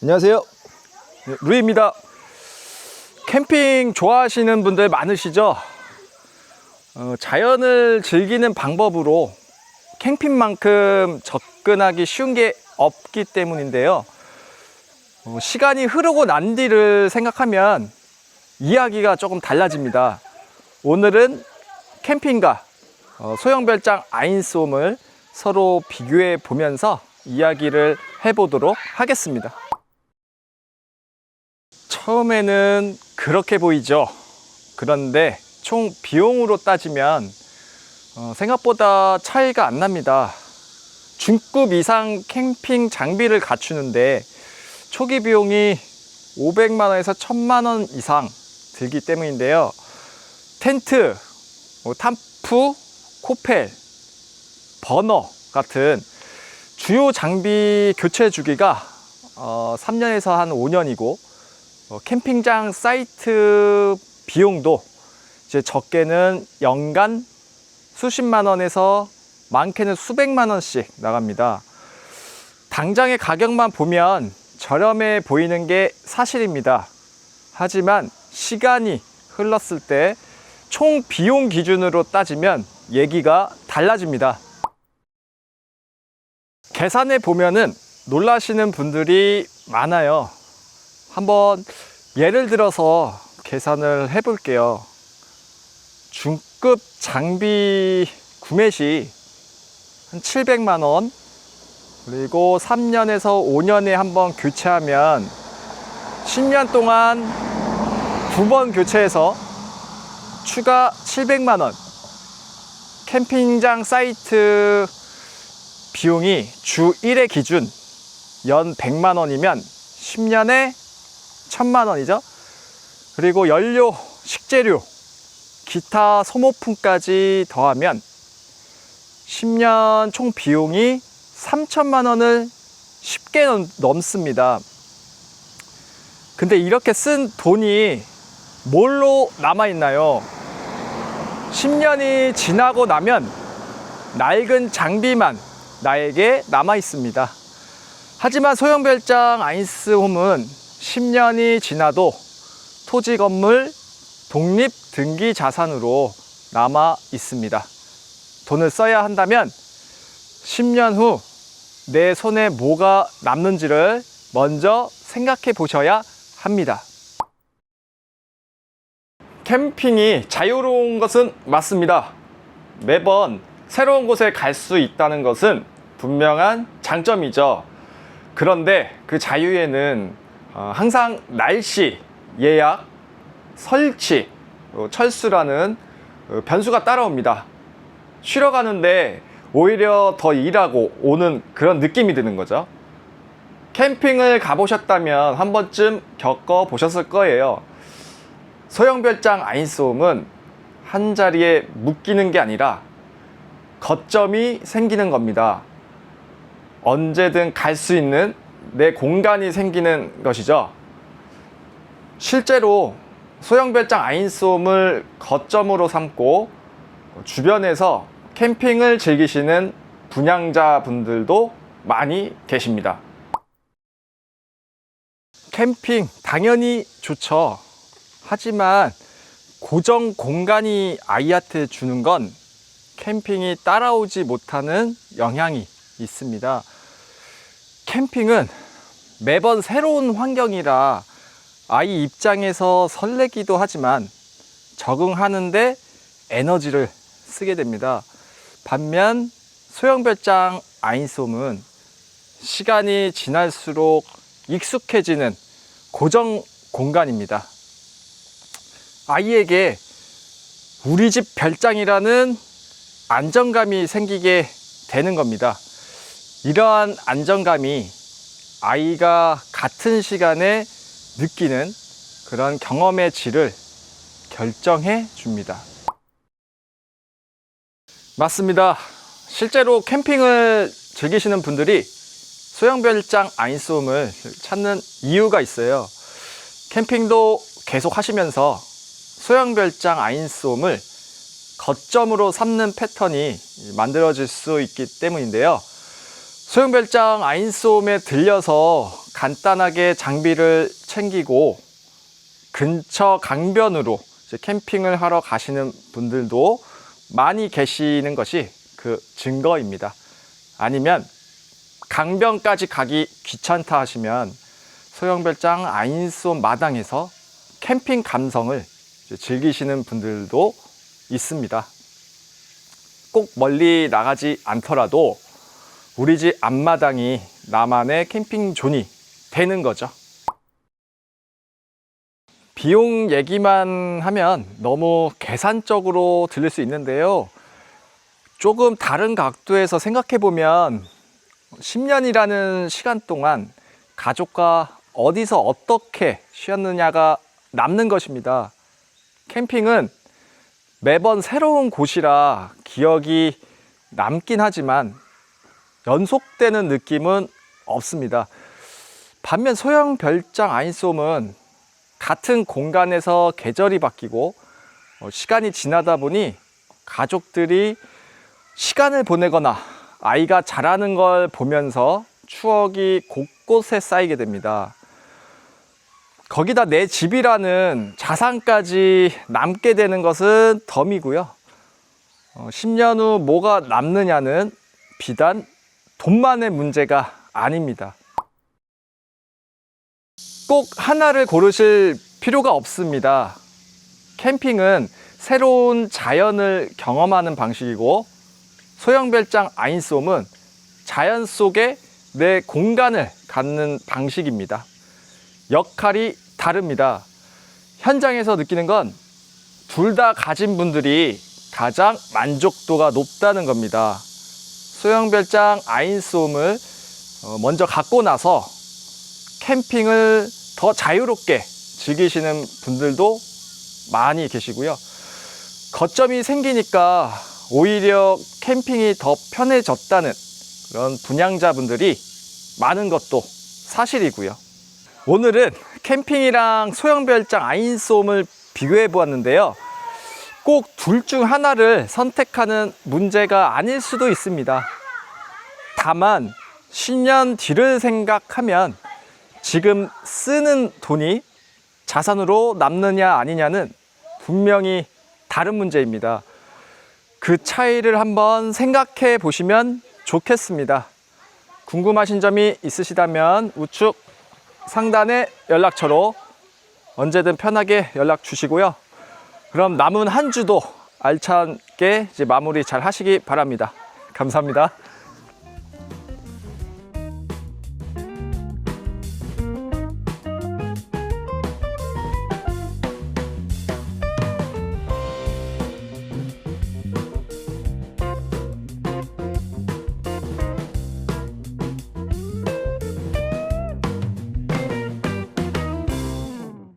안녕하세요. 네, 루이입니다. 캠핑 좋아하시는 분들 많으시죠? 자연을 즐기는 방법으로 캠핑만큼 접근하기 쉬운 게 없기 때문인데요. 시간이 흐르고 난 뒤를 생각하면 이야기가 조금 달라집니다. 오늘은 캠핑과 소형별장 아인솜을 서로 비교해 보면서 이야기를 해보도록 하겠습니다. 처음에는 그렇게 보이죠. 그런데 총 비용으로 따지면 생각보다 차이가 안 납니다. 중급 이상 캠핑 장비를 갖추는데 초기 비용이 500만 원에서 1000만 원 이상 들기 때문인데요. 텐트, 탐프, 코펠, 버너 같은 주요 장비 교체 주기가 3년에서 한 5년이고 캠핑장 사이트 비용도 이제 적게는 연간 수십만 원에서 많게는 수백만 원씩 나갑니다. 당장의 가격만 보면 저렴해 보이는 게 사실입니다. 하지만 시간이 흘렀을 때 총 비용 기준으로 따지면 얘기가 달라집니다. 계산해 보면은 놀라시는 분들이 많아요. 한번 예를 들어서 계산을 해 볼게요. 중급 장비 구매 시 한 700만 원, 그리고 3년에서 5년에 한번 교체하면 10년 동안 2번 교체해서 추가 700만 원. 캠핑장 사이트 비용이 주 1회 기준 연 100만 원이면 10년에 1000만 원이죠. 그리고 연료, 식재료, 기타 소모품까지 더하면 10년 총 비용이 3천만 원을 쉽게 넘습니다. 근데 이렇게 쓴 돈이 뭘로 남아있나요? 10년이 지나고 나면 낡은 장비만 나에게 남아있습니다. 하지만 소형별장 아인솜은 10년이 지나도 토지 건물 독립 등기 자산으로 남아 있습니다. 돈을 써야 한다면 10년 후 내 손에 뭐가 남는지를 먼저 생각해 보셔야 합니다. 캠핑이 자유로운 것은 맞습니다. 매번 새로운 곳에 갈 수 있다는 것은 분명한 장점이죠. 그런데 그 자유에는 항상 날씨, 예약, 설치, 철수라는 변수가 따라옵니다. 쉬러 가는데 오히려 더 일하고 오는 그런 느낌이 드는 거죠. 캠핑을 가보셨다면 한 번쯤 겪어보셨을 거예요. 소형별장 아인솜은 한 자리에 묶이는 게 아니라 거점이 생기는 겁니다. 언제든 갈 수 있는 내 공간이 생기는 것이죠. 실제로 소형별장 아인솜을 거점으로 삼고 주변에서 캠핑을 즐기시는 분양자분들도 많이 계십니다. 캠핑 당연히 좋죠. 하지만 고정 공간이 아이한테 주는 건 캠핑이 따라오지 못하는 영향이 있습니다. 캠핑은 매번 새로운 환경이라 아이 입장에서 설레기도 하지만 적응하는데 에너지를 쓰게 됩니다. 반면 소형별장 아인솜은 시간이 지날수록 익숙해지는 고정 공간입니다. 아이에게 우리 집 별장이라는 안정감이 생기게 되는 겁니다. 이러한 안정감이 아이가 같은 시간에 느끼는 그런 경험의 질을 결정해 줍니다. 맞습니다. 실제로 캠핑을 즐기시는 분들이 소형별장 아인솜을 찾는 이유가 있어요. 캠핑도 계속 하시면서 소형별장 아인솜을 거점으로 삼는 패턴이 만들어질 수 있기 때문인데요. 소형별장 아인솜에 들려서 간단하게 장비를 챙기고 근처 강변으로 이제 캠핑을 하러 가시는 분들도 많이 계시는 것이 그 증거입니다. 아니면 강변까지 가기 귀찮다 하시면 소형별장 아인수홈 마당에서 캠핑 감성을 즐기시는 분들도 있습니다. 꼭 멀리 나가지 않더라도 우리 집 앞마당이 나만의 캠핑 존이 되는 거죠. 비용 얘기만 하면 너무 계산적으로 들릴 수 있는데요. 조금 다른 각도에서 생각해 보면 10년이라는 시간 동안 가족과 어디서 어떻게 쉬었느냐가 남는 것입니다. 캠핑은 매번 새로운 곳이라 기억이 남긴 하지만 연속되는 느낌은 없습니다. 반면 소형별장 아인수홈은 같은 공간에서 계절이 바뀌고 시간이 지나다 보니 가족들이 시간을 보내거나 아이가 자라는 걸 보면서 추억이 곳곳에 쌓이게 됩니다. 거기다 내 집이라는 자산까지 남게 되는 것은 덤이고요. 10년 후 뭐가 남느냐는 비단 돈만의 문제가 아닙니다. 꼭 하나를 고르실 필요가 없습니다. 캠핑은 새로운 자연을 경험하는 방식이고 소형별장 아인수홈은 자연 속에 내 공간을 갖는 방식입니다. 역할이 다릅니다. 현장에서 느끼는 건 둘 다 가진 분들이 가장 만족도가 높다는 겁니다. 소형별장 아인수홈을 먼저 갖고 나서 캠핑을 더 자유롭게 즐기시는 분들도 많이 계시고요. 거점이 생기니까 오히려 캠핑이 더 편해졌다는 그런 분양자분들이 많은 것도 사실이고요. 오늘은 캠핑이랑 소형별장 아인수홈을 비교해 보았는데요. 꼭 둘 중 하나를 선택하는 문제가 아닐 수도 있습니다. 다만 10년 뒤를 생각하면 지금 쓰는 돈이 자산으로 남느냐 아니냐는 분명히 다른 문제입니다. 그 차이를 한번 생각해 보시면 좋겠습니다. 궁금하신 점이 있으시다면 우측 상단의 연락처로 언제든 편하게 연락 주시고요. 그럼 남은 한 주도 알차게 이제 마무리 잘 하시기 바랍니다. 감사합니다.